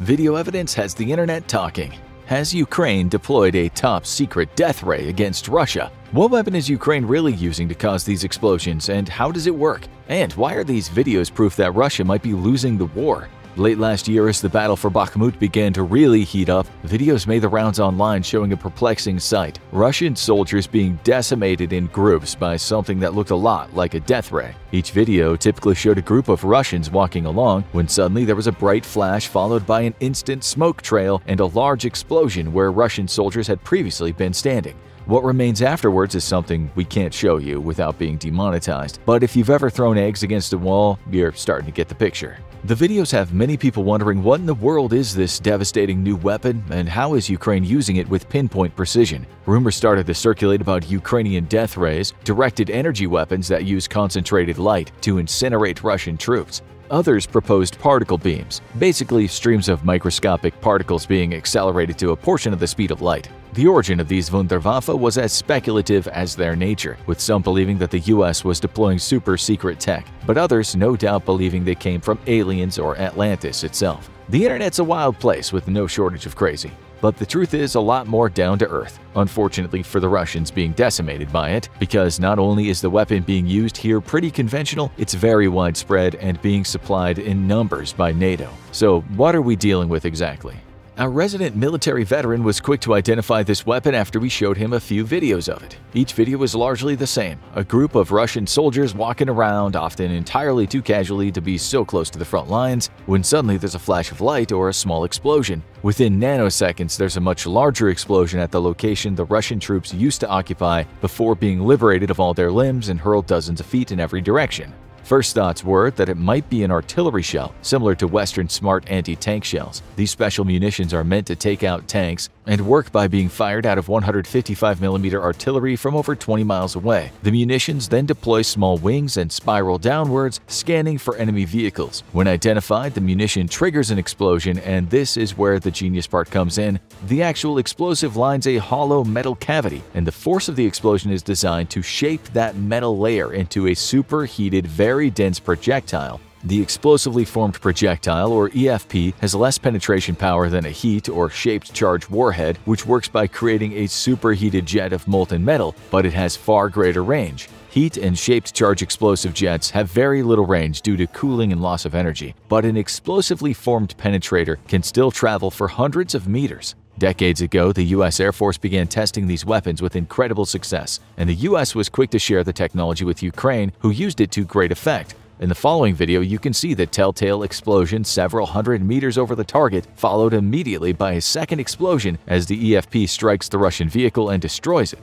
Video evidence has the internet talking. Has Ukraine deployed a top-secret death ray against Russia? What weapon is Ukraine really using to cause these explosions, and how does it work? And why are these videos proof that Russia might be losing the war? Late last year, as the battle for Bakhmut began to really heat up, videos made the rounds online showing a perplexing sight: Russian soldiers being decimated in groups by something that looked a lot like a death ray. Each video typically showed a group of Russians walking along, when suddenly there was a bright flash followed by an instant smoke trail and a large explosion where Russian soldiers had previously been standing. What remains afterwards is something we can't show you without being demonetized, but if you've ever thrown eggs against a wall, you're starting to get the picture. The videos have many people wondering what in the world is this devastating new weapon, and how is Ukraine using it with pinpoint precision. Rumors started to circulate about Ukrainian death rays, directed energy weapons that use concentrated light to incinerate Russian troops. Others proposed particle beams, basically streams of microscopic particles being accelerated to a portion of the speed of light. The origin of these Wunderwaffe was as speculative as their nature, with some believing that the US was deploying super-secret tech, but others no doubt believing they came from aliens or Atlantis itself. The internet's a wild place with no shortage of crazy, but the truth is a lot more down to earth, unfortunately for the Russians being decimated by it, because not only is the weapon being used here pretty conventional, it's very widespread and being supplied in numbers by NATO. So what are we dealing with exactly? Our resident military veteran was quick to identify this weapon after we showed him a few videos of it. Each video was largely the same: a group of Russian soldiers walking around, often entirely too casually to be so close to the front lines, when suddenly there's a flash of light or a small explosion. Within nanoseconds, there's a much larger explosion at the location the Russian troops used to occupy before being liberated of all their limbs and hurled dozens of feet in every direction. First thoughts were that it might be an artillery shell, similar to Western smart anti-tank shells. These special munitions are meant to take out tanks and work by being fired out of 155mm artillery from over 20 miles away. The munitions then deploy small wings and spiral downwards, scanning for enemy vehicles. When identified, the munition triggers an explosion, and this is where the genius part comes in. The actual explosive lines a hollow metal cavity, and the force of the explosion is designed to shape that metal layer into a superheated, very dense projectile. The explosively formed projectile, or EFP, has less penetration power than a heat or shaped charge warhead, which works by creating a superheated jet of molten metal, but it has far greater range. Heat and shaped charge explosive jets have very little range due to cooling and loss of energy, but an explosively formed penetrator can still travel for hundreds of meters. Decades ago, the U.S. Air Force began testing these weapons with incredible success, and the U.S. was quick to share the technology with Ukraine, who used it to great effect. In the following video, you can see the telltale explosion several hundred meters over the target, followed immediately by a second explosion as the EFP strikes the Russian vehicle and destroys it.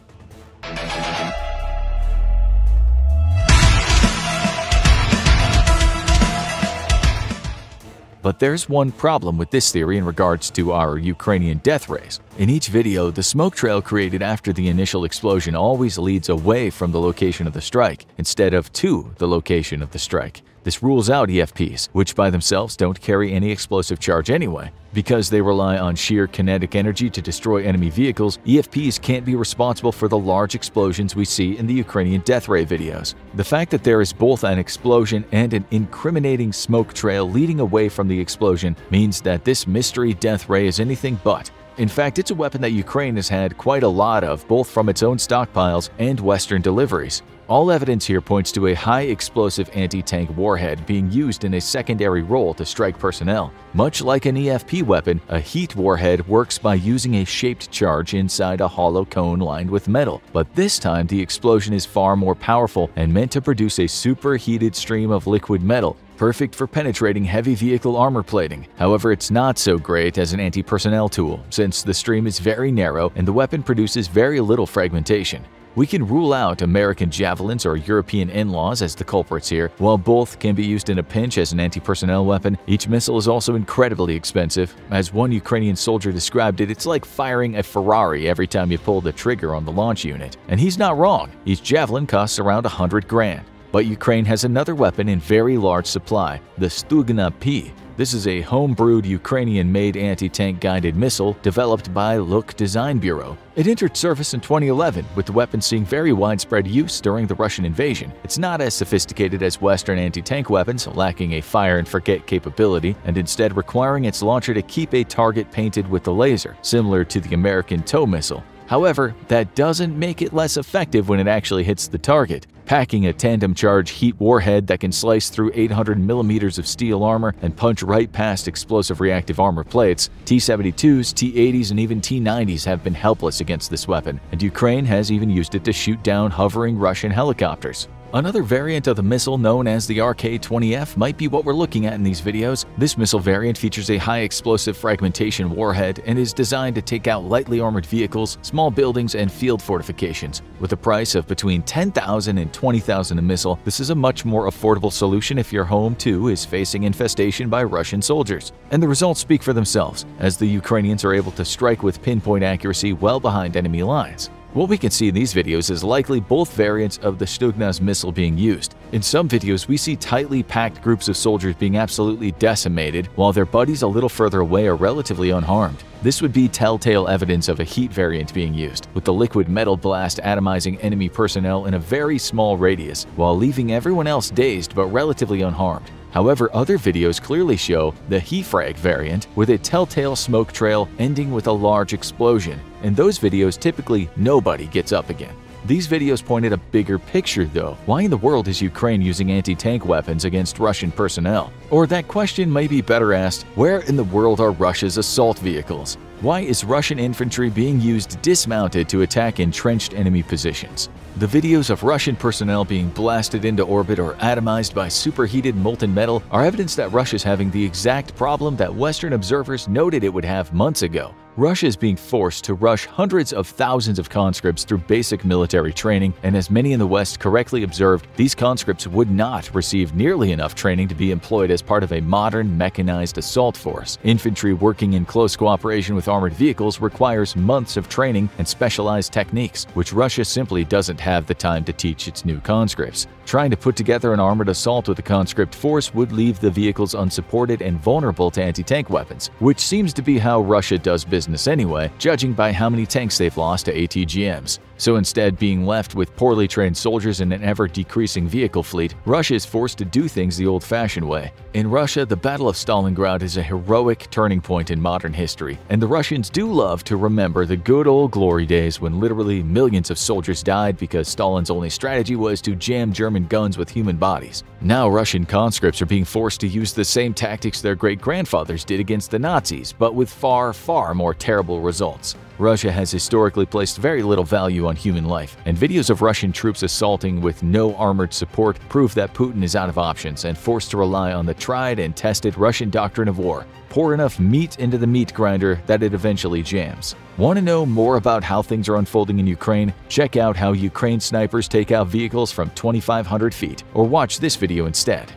But there's one problem with this theory in regards to our Ukrainian death rays. In each video, the smoke trail created after the initial explosion always leads away from the location of the strike, instead of to the location of the strike. This rules out EFPs, which by themselves don't carry any explosive charge anyway. Because they rely on sheer kinetic energy to destroy enemy vehicles, EFPs can't be responsible for the large explosions we see in the Ukrainian death ray videos. The fact that there is both an explosion and an incriminating smoke trail leading away from the explosion means that this mystery death ray is anything but. In fact, it's a weapon that Ukraine has had quite a lot of, both from its own stockpiles and Western deliveries. All evidence here points to a high-explosive anti-tank warhead being used in a secondary role to strike personnel. Much like an EFP weapon, a heat warhead works by using a shaped charge inside a hollow cone lined with metal, but this time the explosion is far more powerful and meant to produce a superheated stream of liquid metal, perfect for penetrating heavy vehicle armor plating. However, it's not so great as an anti-personnel tool, since the stream is very narrow and the weapon produces very little fragmentation. We can rule out American javelins or European in-laws as the culprits here. While both can be used in a pinch as an anti-personnel weapon, each missile is also incredibly expensive. As one Ukrainian soldier described it, it's like firing a Ferrari every time you pull the trigger on the launch unit. And he's not wrong. Each javelin costs around 100 grand. But Ukraine has another weapon in very large supply, the Stugna P. This is a home-brewed Ukrainian-made anti-tank guided missile developed by Look Design Bureau. It entered service in 2011, with the weapon seeing very widespread use during the Russian invasion. It's not as sophisticated as Western anti-tank weapons, lacking a fire-and-forget capability, and instead requiring its launcher to keep a target painted with the laser, similar to the American TOW missile. However, that doesn't make it less effective when it actually hits the target. Packing a tandem-charge heat warhead that can slice through 800 millimeters of steel armor and punch right past explosive reactive armor plates, T-72s, T-80s, and even T-90s have been helpless against this weapon, and Ukraine has even used it to shoot down hovering Russian helicopters. Another variant of the missile, known as the RK-20F, might be what we're looking at in these videos. This missile variant features a high-explosive fragmentation warhead and is designed to take out lightly armored vehicles, small buildings, and field fortifications. With a price of between $10,000 and $20,000 a missile, this is a much more affordable solution if your home, too, is facing infestation by Russian soldiers. And the results speak for themselves, as the Ukrainians are able to strike with pinpoint accuracy well behind enemy lines. What we can see in these videos is likely both variants of the Stugna's missile being used. In some videos, we see tightly packed groups of soldiers being absolutely decimated, while their buddies a little further away are relatively unharmed. This would be telltale evidence of a heat variant being used, with the liquid metal blast atomizing enemy personnel in a very small radius, while leaving everyone else dazed but relatively unharmed. However, other videos clearly show the HEFrag variant with a telltale smoke trail ending with a large explosion. In those videos, typically nobody gets up again. These videos point at a bigger picture though. Why in the world is Ukraine using anti-tank weapons against Russian personnel? Or that question may be better asked, where in the world are Russia's assault vehicles? Why is Russian infantry being used dismounted to attack entrenched enemy positions? The videos of Russian personnel being blasted into orbit or atomized by superheated molten metal are evidence that Russia is having the exact problem that Western observers noted it would have months ago. Russia is being forced to rush hundreds of thousands of conscripts through basic military training, and as many in the West correctly observed, these conscripts would not receive nearly enough training to be employed as part of a modern mechanized assault force. Infantry working in close cooperation with armored vehicles requires months of training and specialized techniques, which Russia simply doesn't have the time to teach its new conscripts. Trying to put together an armored assault with a conscript force would leave the vehicles unsupported and vulnerable to anti-tank weapons, which seems to be how Russia does business anyway, judging by how many tanks they've lost to ATGMs. So instead, being left with poorly trained soldiers and an ever-decreasing vehicle fleet, Russia is forced to do things the old-fashioned way. In Russia, the Battle of Stalingrad is a heroic turning point in modern history, and the Russians do love to remember the good old glory days when literally millions of soldiers died because Stalin's only strategy was to jam German guns with human bodies. Now Russian conscripts are being forced to use the same tactics their great-grandfathers did against the Nazis, but with far, far more terrible results. Russia has historically placed very little value on human life, and videos of Russian troops assaulting with no armored support prove that Putin is out of options and forced to rely on the tried and tested Russian doctrine of war. Pour enough meat into the meat grinder that it eventually jams. Want to know more about how things are unfolding in Ukraine? Check out how Ukraine snipers take out vehicles from 2,500 feet, or watch this video instead.